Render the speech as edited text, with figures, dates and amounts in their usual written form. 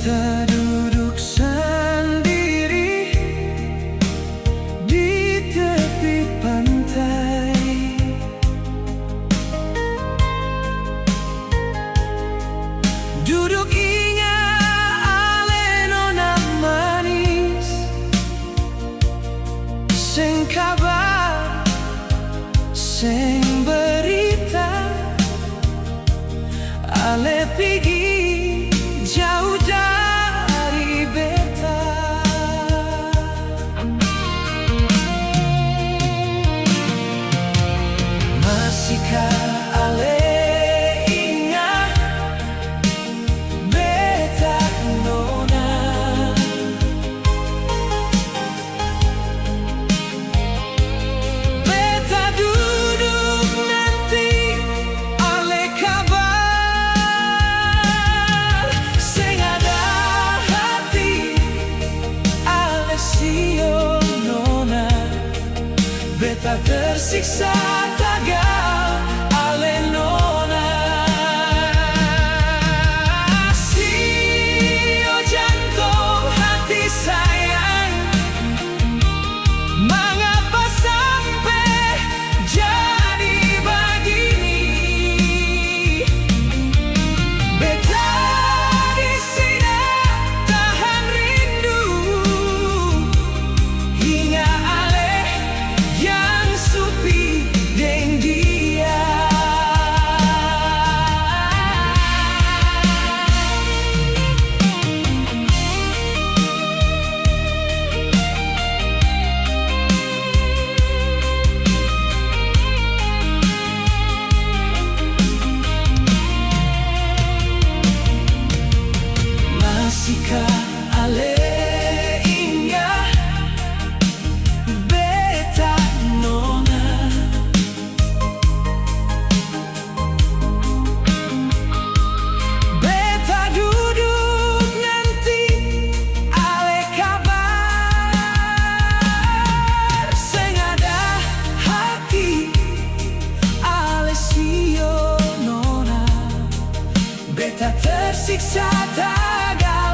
Beta duduk sendiri di tepi pantai. Duduk ingat ale nona manis, sing kabar, sing berita, ale pergi jauh dari beta. Masihkah ale ingat beta nona? Beta duduk nanti ale kabar, sing ada hati ale sio nona. Beta tersiksa tagal ale nona. Sio jantung hati sayang, mengapa sampai jadi begini? Beta di sini tahan rindu hingga ale yang supi deng dia. Masihkah ale ingat beta nona? Beta duduk nanti ale kabar, sing ada hati ale sio nona. Beta tersiksa tagal